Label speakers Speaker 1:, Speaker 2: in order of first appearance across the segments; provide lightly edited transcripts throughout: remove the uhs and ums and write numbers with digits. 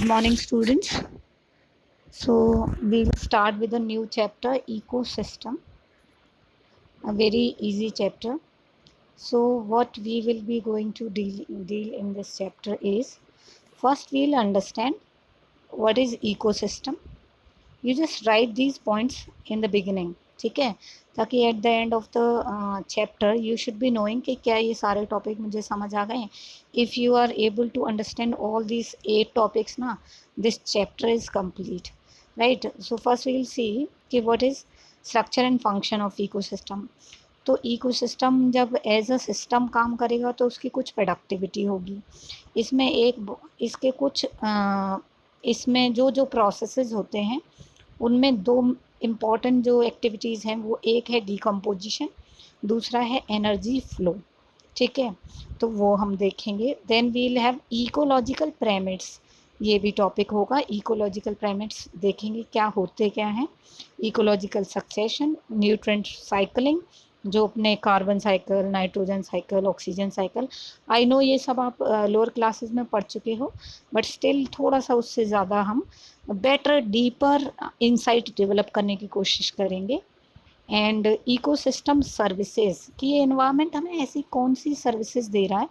Speaker 1: Good morning, students. So we'll start with a new chapter, ecosystem, a very easy chapter. So what we will be going to deal in this chapter is, first we'll understand what is ecosystem. You just write these points in the beginning, ठीक है, ताकि at the end of the chapter you should be knowing कि क्या ये सारे topic मुझे समझ आ गए. If you are able to understand all these 8 topics ना, this chapter is complete, right. So first we will see कि what is structure and function of ecosystem. तो इकोसिस्टम जब एज अ सिस्टम काम करेगा तो उसकी कुछ प्रोडक्टिविटी होगी. इसमें इसके कुछ इसमें जो प्रोसेसेस होते हैं उनमें दो इम्पॉर्टेंट जो एक्टिविटीज़ हैं वो एक है डिकम्पोजिशन, दूसरा है एनर्जी फ्लो. ठीक है, तो वो हम देखेंगे. Then we will have ecological pyramids, ये भी टॉपिक होगा. इकोलॉजिकल पिरामिड्स देखेंगे क्या होते क्या हैं. इकोलॉजिकल सक्सेशन, न्यूट्रिएंट साइकिलिंग, जो अपने carbon cycle, nitrogen cycle, oxygen cycle. I know ये सब आप लोअर क्लासेस में पढ़ चुके हो, बट स्टिल थोड़ा सा उससे ज़्यादा हम बेटर डीपर इंसाइट डेवलप करने की कोशिश करेंगे. एंड इकोसिस्टम सर्विसेज कि ये एनवायरनमेंट हमें ऐसी कौन सी सर्विसेज दे रहा है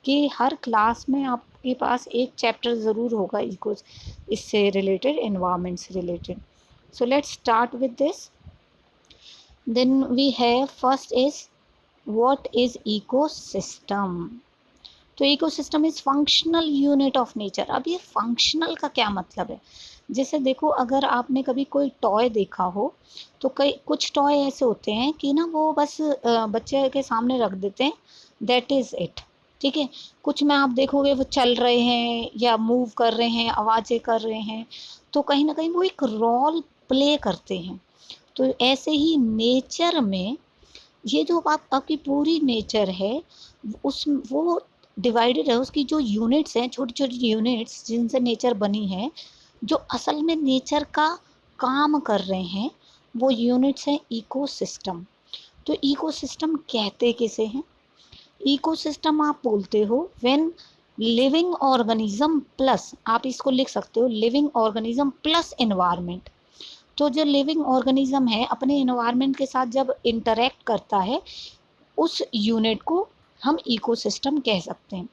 Speaker 1: कि हर क्लास में आपके पास एक चैप्टर ज़रूर होगा इको इससे रिलेटेड, एनवायरनमेंट से related. So let's start with this. Then we have first is what is ecosystem. तो ecosystem is functional unit of nature. अब ये फंक्शनल का क्या मतलब है? जैसे देखो, अगर आपने कभी कोई टॉय देखा हो तो कई कुछ टॉय ऐसे होते हैं कि ना वो बस बच्चे के सामने रख देते हैं, दैट इज़ इट. ठीक है, कुछ में आप देखोगे वो चल रहे हैं या मूव कर रहे हैं, आवाज़ें कर रहे हैं, तो कहीं ना कहीं वो एक रोल प्ले करते हैं. तो ऐसे ही नेचर में ये जो आपकी पूरी नेचर है उस वो डिवाइडेड है. उसकी जो यूनिट्स हैं, छोटी छोटी यूनिट्स जिनसे नेचर बनी है, जो असल में नेचर का काम कर रहे हैं, वो यूनिट्स हैं इकोसिस्टम. तो इकोसिस्टम कहते किसे हैं? इकोसिस्टम आप बोलते हो व्हेन लिविंग ऑर्गेनिज्म प्लस, आप इसको लिख सकते हो लिविंग ऑर्गेनिज्म प्लस एनवायरनमेंट. तो जो लिविंग ऑर्गेनिज्म है अपने एनवायरनमेंट के साथ जब इंटरेक्ट करता है, उस यूनिट को हम इकोसिस्टम कह सकते हैं.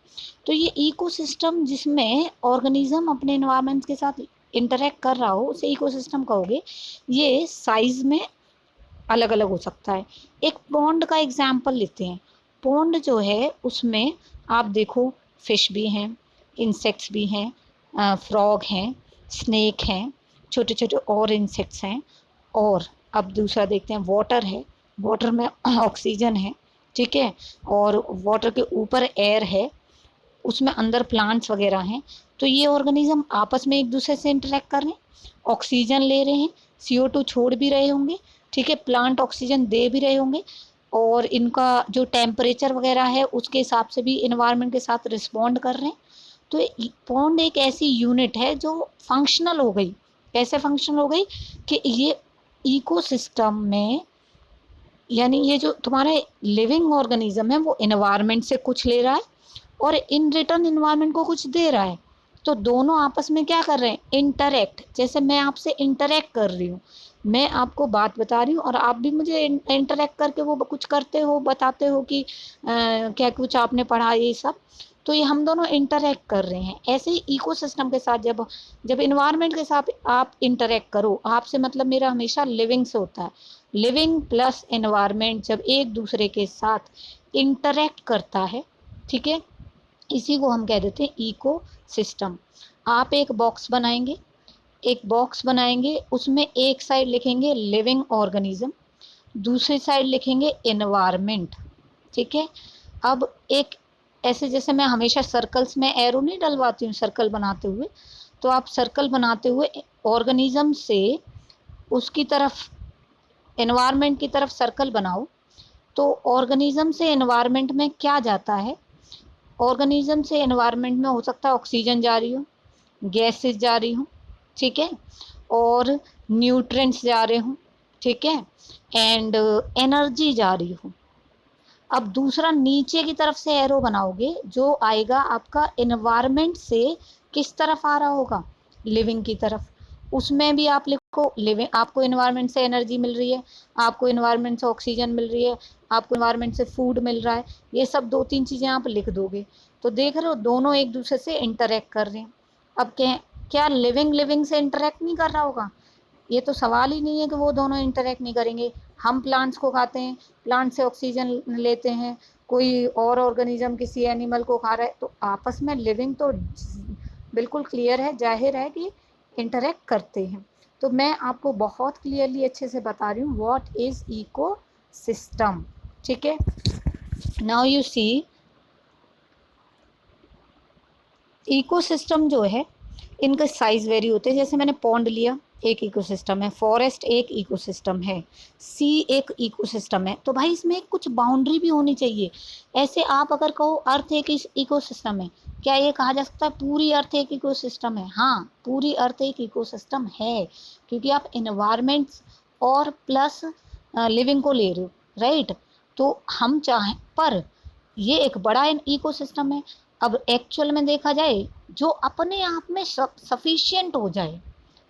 Speaker 1: तो ये इकोसिस्टम जिसमें ऑर्गेनिज्म अपने एनवायरनमेंट के साथ इंटरेक्ट कर रहा हो उसे इकोसिस्टम कहोगे. ये साइज में अलग अलग हो सकता है. एक पॉन्ड का एग्जाम्पल लेते हैं. पॉन्ड जो है उसमें आप देखो फिश भी हैं, इंसेक्ट्स भी हैं, फ्रॉग हैं, स्नेक हैं, छोटे छोटे और इंसेक्ट्स हैं. और अब दूसरा देखते हैं, वाटर है, वाटर में ऑक्सीजन है. ठीक है, और वाटर के ऊपर एयर है, उसमें अंदर प्लांट्स वगैरह हैं. तो ये ऑर्गेनिज्म आपस में एक दूसरे से इंटरेक्ट कर रहे हैं, ऑक्सीजन ले रहे हैं, CO2 छोड़ भी रहे होंगे. ठीक है, प्लांट ऑक्सीजन दे भी रहे होंगे, और इनका जो टेम्परेचर वगैरह है उसके हिसाब से भी इन्वायरमेंट के साथ रिस्पॉन्ड कर रहे हैं. तो पॉन्ड एक ऐसी यूनिट है जो फंक्शनल हो गई. कैसे फंक्शनल हो गई कि ये इकोसिस्टम में, यानी ये जो तुम्हारे लिविंग ऑर्गेनिज्म है वो इन्वायरमेंट से कुछ ले रहा है और इन रिटर्न इन्वायरमेंट को कुछ दे रहा है. तो दोनों आपस में क्या कर रहे हैं? इंटरेक्ट. जैसे मैं आपसे इंटरेक्ट कर रही हूँ, मैं आपको बात बता रही हूँ और आप भी मुझे इंटरेक्ट करके वो कुछ करते हो, बताते हो कि क्या कुछ आपने पढ़ा, ये सब. तो ये हम दोनों इंटरेक्ट कर रहे हैं. ऐसे ही इकोसिस्टम के साथ जब जब इन्वायरमेंट के साथ आप इंटरेक्ट करो, आपसे मतलब मेरा हमेशा लिविंग से होता है. लिविंग प्लस एनवायरनमेंट जब एक दूसरे के साथ इंटरेक्ट करता है, ठीक है, इसी को हम कह देते हैं इको सिस्टम. आप एक बॉक्स बनाएंगे, एक बॉक्स बनाएंगे, उसमें एक साइड लिखेंगे लिविंग ऑर्गेनिज्म, दूसरी साइड लिखेंगे एनवायरनमेंट. ठीक है, अब एक ऐसे, जैसे मैं हमेशा सर्कल्स में एरो नहीं डलवाती हूँ सर्कल बनाते हुए, तो आप सर्कल बनाते हुए ऑर्गेनिज्म से उसकी तरफ, एनवायरनमेंट की तरफ सर्कल बनाओ. तो ऑर्गेनिज्म से एनवायरनमेंट में क्या जाता है? ऑर्गेनिज्म से एनवायरनमेंट में हो सकता है ऑक्सीजन जा रही हो, गैसेस जा रही हो, ठीक है, और न्यूट्रिएंट्स जा रहे हो, ठीक है, एंड एनर्जी जा रही हो. अब दूसरा नीचे की तरफ से एरो बनाओगे, जो आएगा आपका एनवायरनमेंट से किस तरफ आ रहा होगा? लिविंग की तरफ। उसमें भी आप लिखो लिविंग, आपको इन्वायरमेंट से एनर्जी मिल रही है, आपको इन्वायरमेंट से ऑक्सीजन मिल रही है, आपको इन्वायरमेंट से फूड मिल रहा है, ये सब 2-3 चीज़ें आप लिख दोगे तो देख रहे हो दोनों एक दूसरे से इंटरेक्ट कर रहे हैं। अब क्या लिविंग लिविंग से इंटरेक्ट नहीं कर रहा होगा? ये तो सवाल ही नहीं है कि वो दोनों इंटरेक्ट नहीं करेंगे। हम प्लांट्स को खाते हैं, प्लांट से ऑक्सीजन लेते हैं, कोई और ऑर्गेनिज्म किसी एनिमल को खा रहा है, तो आपस में लिविंग तो बिल्कुल क्लियर है, जाहिर है कि इंटरेक्ट करते हैं। तो मैं आपको बहुत क्लियरली अच्छे से बता रही हूँ व्हाट इज इको सिस्टम। ठीक है, नाउ यू सी इकोसिस्टम जो है इनका साइज वेरी होते हैं। जैसे मैंने पॉन्ड लिया, एक इकोसिस्टम है, फॉरेस्ट एक इकोसिस्टम है, सी एक इकोसिस्टम है। तो भाई इसमें कुछ बाउंड्री भी होनी चाहिए। ऐसे आप अगर कहो अर्थ एक इकोसिस्टम है, क्या ये कहा जा सकता है पूरी अर्थ एक इकोसिस्टम है? हाँ, पूरी अर्थ एक इकोसिस्टम है, क्योंकि आप एनवायरमेंट और प्लस लिविंग को ले रहे हो, राइट? तो हम चाहें पर ये एक बड़ा इकोसिस्टम है। अब एक्चुअल में देखा जाए जो अपने आप में सफिशिएंट हो जाए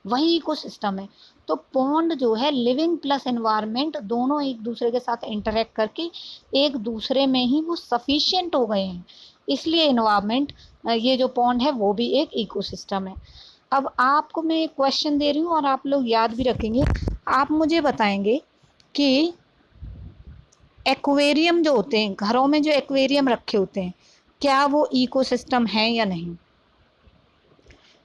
Speaker 1: वही इकोसिस्टम है। तो पॉन्ड जो है लिविंग प्लस एनवायरनमेंट दोनों एक दूसरे के साथ इंटरेक्ट करके एक दूसरे में ही वो सफिशिएंट हो गए हैं, इसलिए एनवायरनमेंट ये जो पॉन्ड है वो भी एक इकोसिस्टम है। अब आपको मैं एक क्वेश्चन दे रही हूँ और आप लोग याद भी रखेंगे। आप मुझे बताएंगे कि एक्वेरियम जो होते हैं, घरों में जो एक्वेरियम रखे होते हैं, क्या वो इकोसिस्टम है या नहीं?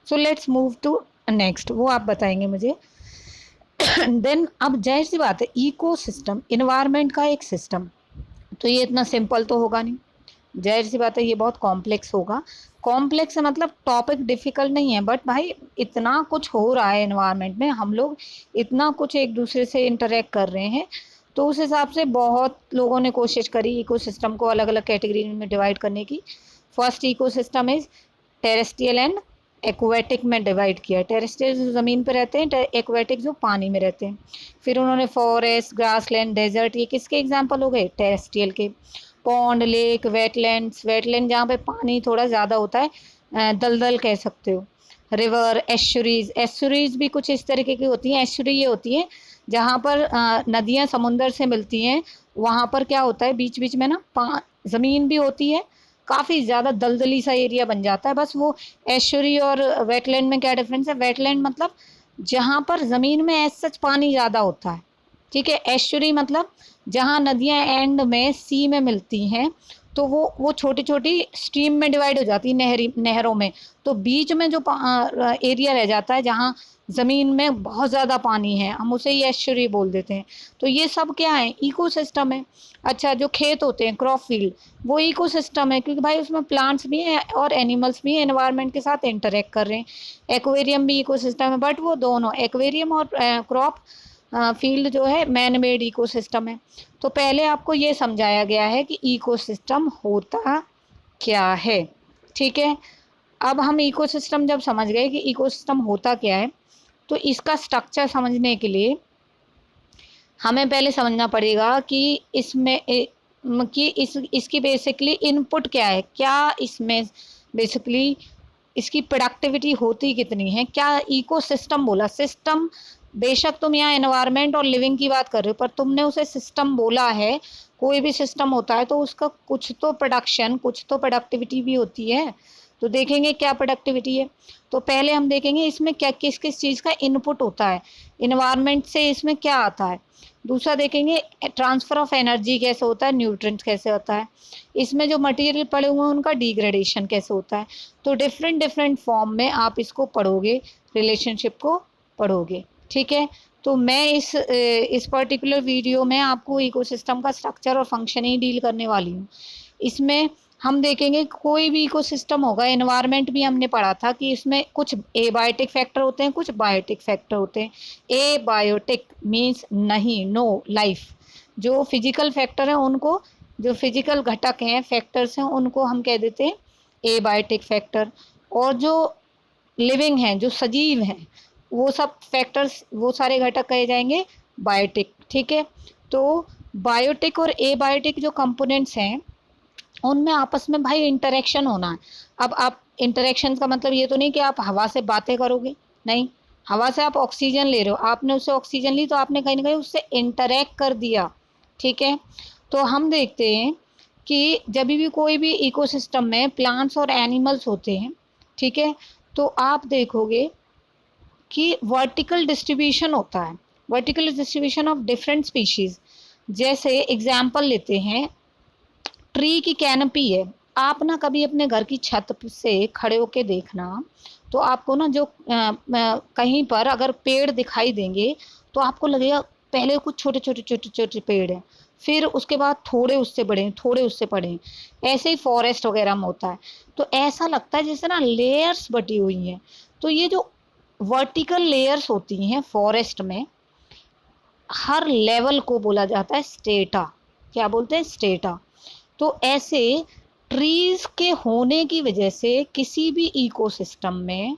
Speaker 1: So let's move to next, वो आप बताएंगे मुझे। देन अब जाहिर सी बात है इकोसिस्टम इन्वायरमेंट का एक सिस्टम, तो ये इतना सिंपल तो होगा नहीं, जाहिर सी बात है ये बहुत कॉम्प्लेक्स होगा। कॉम्प्लेक्स मतलब टॉपिक डिफिकल्ट नहीं है, बट भाई इतना कुछ हो रहा है एनवायरनमेंट में, हम लोग इतना कुछ एक दूसरे से इंटरेक्ट कर रहे हैं, तो उस हिसाब से बहुत लोगों ने कोशिश करी इकोसिस्टम को अलग अलग कैटेगरी में डिवाइड करने की। First ecosystem is terrestrial and aquatic में डिवाइड किया। टेरेस्ट्रियल जो ज़मीन पर रहते हैं, एक्वेटिक जो पानी में रहते हैं। फिर उन्होंने फॉरेस्ट, ग्रासलैंड, डेजर्ट, ये किसके एग्जाम्पल हो गए? टेरेस्ट्रियल के। पॉन्ड, लेक, वेटलैंड्स, वेटलैंड जहाँ पे पानी थोड़ा ज़्यादा होता है, दलदल कह सकते हो। रिवर, एस्चुरीज, एस्चुरीज भी कुछ इस तरीके की होती हैं। एस्चुरी ये होती है जहाँ पर नदियाँ समुंदर से मिलती हैं, वहाँ पर क्या होता है बीच बीच में ना ज़मीन भी होती है, काफ़ी ज़्यादा दलदली सा एरिया बन जाता है। बस वो एस्चुरी और वेटलैंड में क्या डिफरेंस है? वेटलैंड मतलब जहाँ पर ज़मीन में एज सच पानी ज़्यादा होता है, ठीक है। एस्चुरी मतलब जहाँ नदियाँ एंड में सी में मिलती हैं, तो वो छोटी छोटी स्ट्रीम में डिवाइड हो जाती है, नहरों में। तो बीच में जो एरिया रह जाता है जहाँ ज़मीन में बहुत ज़्यादा पानी है, हम उसे ही एस्चुरी बोल देते हैं। तो ये सब क्या है? इकोसिस्टम है। अच्छा, जो खेत होते हैं, क्रॉप फील्ड, वो इकोसिस्टम है, क्योंकि भाई उसमें प्लांट्स भी हैं और एनिमल्स भी एनवायरनमेंट के साथ इंटरेक्ट कर रहे हैं। एक्वेरियम भी इकोसिस्टम है, बट वो दोनों एक्वेरियम और क्रॉप फील्ड जो है मैन मेड इकोसिस्टम है। तो पहले आपको ये समझाया गया है कि इकोसिस्टम होता क्या है, ठीक है। अब हम इकोसिस्टम जब समझ गए कि इकोसिस्टम होता क्या है, तो इसका स्ट्रक्चर समझने के लिए हमें पहले समझना पड़ेगा कि इसमें कि इसकी बेसिकली इनपुट क्या है, क्या इसमें बेसिकली इसकी प्रोडक्टिविटी होती कितनी है। क्या इकोसिस्टम बोला, सिस्टम बेशक तुम यहाँ एनवायरनमेंट और लिविंग की बात कर रहे हो, पर तुमने उसे सिस्टम बोला है। कोई भी सिस्टम होता है तो उसका कुछ तो प्रोडक्शन, कुछ तो प्रोडक्टिविटी भी होती है। तो देखेंगे क्या प्रोडक्टिविटी है। तो पहले हम देखेंगे इसमें क्या किस किस चीज़ का इनपुट होता है, इन्वायरमेंट से इसमें क्या आता है। दूसरा देखेंगे ट्रांसफ़र ऑफ एनर्जी कैसे होता है, न्यूट्रिएंट्स कैसे होता है, इसमें जो मटेरियल पड़े हुए हैं उनका डिग्रेडेशन कैसे होता है। तो डिफरेंट डिफरेंट फॉर्म में आप इसको पढ़ोगे, रिलेशनशिप को पढ़ोगे, ठीक है। तो मैं इस पर्टिकुलर वीडियो में आपको इकोसिस्टम का स्ट्रक्चर और फंक्शन ही डील करने वाली हूँ। इसमें हम देखेंगे कोई भी इकोसिस्टम होगा, एनवायरनमेंट भी हमने पढ़ा था कि इसमें कुछ एबायोटिक फैक्टर होते हैं, कुछ बायोटिक फैक्टर होते हैं। एबायोटिक मीन्स नहीं, नो लाइफ। जो फिजिकल फैक्टर हैं उनको, जो फिजिकल घटक हैं, फैक्टर्स हैं, उनको हम कह देते हैं एबायोटिक फैक्टर। और जो लिविंग हैं, जो सजीव हैं, वो सब फैक्टर्स, वो सारे घटक कहे जाएंगे बायोटिक, ठीक है। तो बायोटिक और एबायोटिक जो कंपोनेंट्स हैं उनमें आपस में भाई इंटरेक्शन होना है। अब आप इंटरेक्शन का मतलब ये तो नहीं कि आप हवा से बातें करोगे, नहीं, हवा से आप ऑक्सीजन ले रहे हो, आपने उससे ऑक्सीजन ली तो आपने कहीं ना कहीं उससे इंटरेक्ट कर दिया, ठीक है। तो हम देखते हैं कि जब भी कोई भी इकोसिस्टम में प्लांट्स और एनिमल्स होते हैं, ठीक है, तो आप देखोगे कि वर्टिकल डिस्ट्रीब्यूशन होता है, vertical distribution of different species. जैसे एग्जाम्पल लेते हैं, ट्री की कैनपी है, आप ना कभी अपने घर की छत से खड़े होके देखना, तो आपको ना जो कहीं पर अगर पेड़ दिखाई देंगे तो आपको लगेगा पहले कुछ छोटे छोटे छोटे छोटे पेड़ हैं, फिर उसके बाद थोड़े उससे बड़े, थोड़े उससे बड़े, ऐसे ही फॉरेस्ट वगैरह में होता है। तो ऐसा लगता है जैसे ना लेयर्स बटी हुई हैं। तो ये जो वर्टिकल लेयर्स होती हैं फॉरेस्ट में, हर लेवल को बोला जाता है स्टेटा। क्या बोलते हैं? स्टेटा। तो ऐसे ट्रीज के होने की वजह से किसी भी इकोसिस्टम में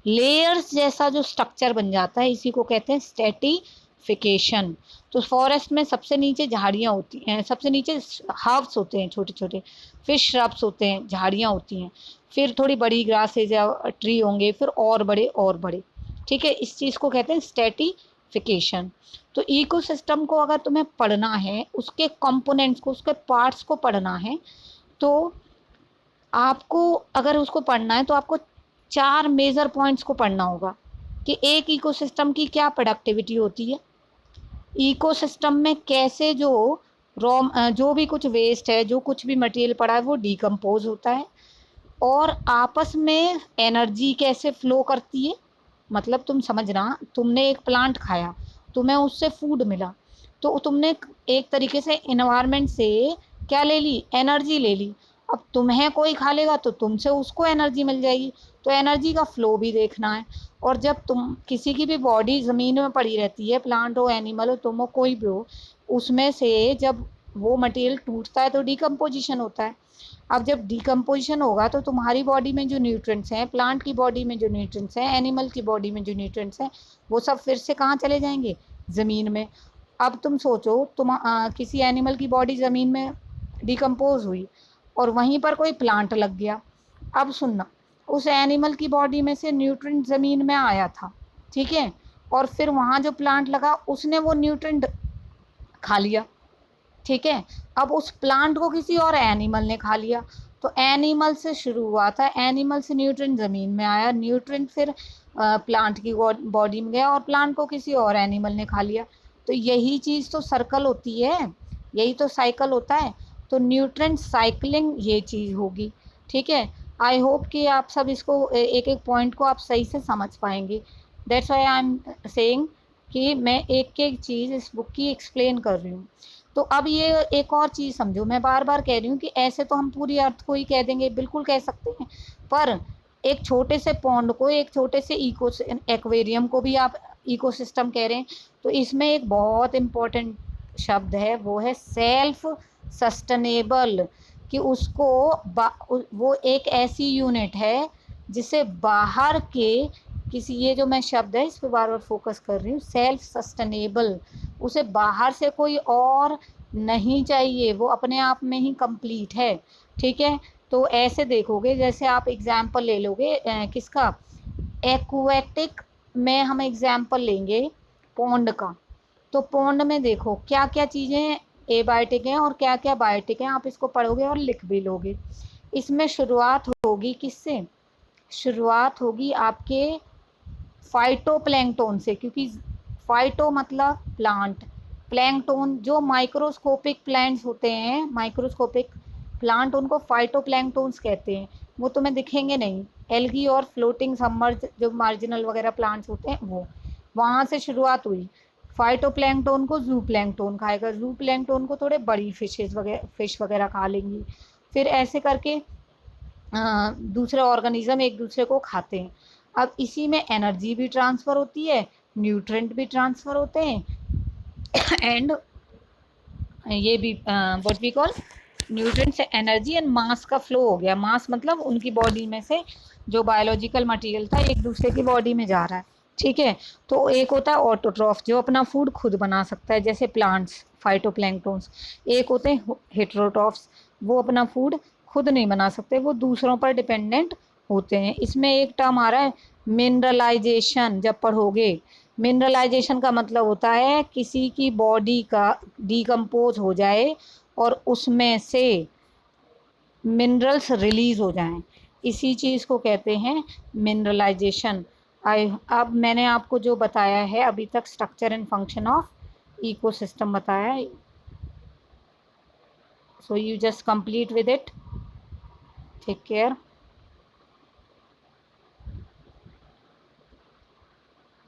Speaker 1: लेयर्स जैसा जो स्ट्रक्चर बन जाता है, इसी को कहते हैं स्ट्रेटिफिकेशन। तो फॉरेस्ट में सबसे नीचे झाड़ियाँ होती हैं, सबसे नीचे हर्ब्स होते हैं छोटे छोटे, फिर श्रब्स होते हैं, झाड़ियाँ होती हैं, फिर थोड़ी बड़ी ग्रासेज या ट्री होंगे, फिर और बड़े और बड़े, ठीक है। इस चीज़ को कहते हैं स्ट्रेटिफिकेशन। तो इकोसिस्टम को अगर तुम्हें पढ़ना है, उसके कंपोनेंट्स को, उसके पार्ट्स को पढ़ना है, तो आपको अगर उसको पढ़ना है तो आपको 4 मेजर पॉइंट्स को पढ़ना होगा कि एक इकोसिस्टम की क्या प्रोडक्टिविटी होती है, इकोसिस्टम में कैसे जो जो भी कुछ वेस्ट है, जो कुछ भी मटेरियल पड़ा है वो डिकम्पोज होता है, और आपस में एनर्जी कैसे फ्लो करती है। मतलब तुम समझना, तुमने एक प्लांट खाया, तुम्हें उससे फूड मिला, तो तुमने एक तरीके से एनवायरनमेंट से क्या ले ली? एनर्जी ले ली। अब तुम्हें कोई खा लेगा तो तुमसे उसको एनर्जी मिल जाएगी। तो एनर्जी का फ्लो भी देखना है। और जब तुम किसी की भी बॉडी ज़मीन में पड़ी रहती है, प्लांट हो, एनिमल हो, तुम हो, कोई भी हो, उसमें से जब वो मटेरियल टूटता है तो डिकम्पोजिशन होता है। अब जब डिकम्पोजिशन होगा तो तुम्हारी बॉडी में जो न्यूट्रिएंट्स हैं, प्लांट की बॉडी में जो न्यूट्रिएंट्स हैं, एनिमल की बॉडी में जो न्यूट्रिएंट्स हैं, वो सब फिर से कहाँ चले जाएंगे? ज़मीन में। अब तुम सोचो, किसी एनिमल की बॉडी ज़मीन में डिकम्पोज हुई और वहीं पर कोई प्लांट लग गया। अब सुनना, उस एनिमल की बॉडी में से न्यूट्रिएंट ज़मीन में आया था, ठीक है, और फिर वहाँ जो प्लांट लगा उसने वो न्यूट्रिएंट खा लिया, ठीक है। अब उस प्लांट को किसी और एनिमल ने खा लिया। तो एनिमल से शुरू हुआ था, एनिमल से न्यूट्रिएंट ज़मीन में आया, न्यूट्रिएंट फिर प्लांट की बॉडी में गया और प्लांट को किसी और एनिमल ने खा लिया। तो यही चीज़ तो सर्कल होती है, यही तो साइकिल होता है। तो न्यूट्रिएंट साइकिलिंग ये चीज़ होगी, ठीक है। आई होप कि आप सब इसको एक एक पॉइंट को आप सही से समझ पाएंगे। That's why I am saying कि मैं एक एक चीज़ इस बुक की एक्सप्लेन कर रही हूँ। तो अब ये एक और चीज़ समझो, मैं बार बार कह रही हूँ कि ऐसे तो हम पूरी अर्थ को ही कह देंगे, बिल्कुल कह सकते हैं, पर एक छोटे से पॉन्ड को, एक छोटे से एक्वेरियम को भी आप इकोसिस्टम कह रहे हैं। तो इसमें एक बहुत इम्पोर्टेंट शब्द है, वो है सेल्फ सस्टेनेबल। कि उसको वो एक ऐसी यूनिट है जिसे बाहर के किसी, ये जो मैं शब्द है इस पर बार बार फोकस कर रही हूँ, सेल्फ सस्टेनेबल, उसे बाहर से कोई और नहीं चाहिए, वो अपने आप में ही कंप्लीट है, ठीक है। तो ऐसे देखोगे, जैसे आप एग्जाम्पल ले लोगे किसका, एक्वेटिक में हम एग्जाम्पल लेंगे पौंड का। तो पौंड में देखो क्या क्या चीज़ें एबायोटिक हैं और क्या क्या बायोटिक हैं, आप इसको पढ़ोगे और लिख भी लोगे। इसमें शुरुआत होगी किससे? शुरुआत होगी आपके फाइटोप्लैंक्टन से, क्योंकि फाइटो मतलब प्लांट, प्लैंक्टन जो माइक्रोस्कोपिक प्लांट्स होते हैं, माइक्रोस्कोपिक प्लांट, उनको फाइटोप्लैंक्टन्स कहते हैं। वो तुम्हें दिखेंगे नहीं, एल्गी और फ्लोटिंग सबमर्ज जो मार्जिनल वगैरह प्लांट्स होते हैं वो, वहाँ से शुरुआत हुई। फाइटोप्लैंक्टन को जू प्लैंक्टन खाएगा, जू प्लैंक्टन को थोड़े बड़ी फिश वगैरह खा लेंगी, फिर ऐसे करके दूसरे ऑर्गेनिज्म एक दूसरे को खाते हैं। अब इसी में एनर्जी भी ट्रांसफ़र होती है, न्यूट्रिएंट भी ट्रांसफ़र होते हैं, एंड ये भी व्हाट वी कॉल न्यूट्रिएंट से एनर्जी एंड मास का फ्लो हो गया। मास मतलब उनकी बॉडी में से जो बायोलॉजिकल मटेरियल था एक दूसरे की बॉडी में जा रहा है, ठीक है। तो एक होता है ऑटोट्रॉफ जो अपना फूड खुद बना सकता है, जैसे प्लांट्स फाइटोप्लैंक्टन्स। एक होते हैं हेटेरोट्रॉफ्स, वो अपना फूड खुद नहीं बना सकते, वो दूसरों पर डिपेंडेंट होते हैं। इसमें एक टर्म आ रहा है मिनरलाइजेशन, जब पढ़ोगे। मिनरलाइजेशन का मतलब होता है किसी की बॉडी का डिकम्पोज हो जाए और उसमें से मिनरल्स रिलीज हो जाएं, इसी चीज़ को कहते हैं मिनरलाइजेशन। अब मैंने आपको जो बताया है अभी तक, structure and function of ecosystem बताया है, so you just complete with it. Take care.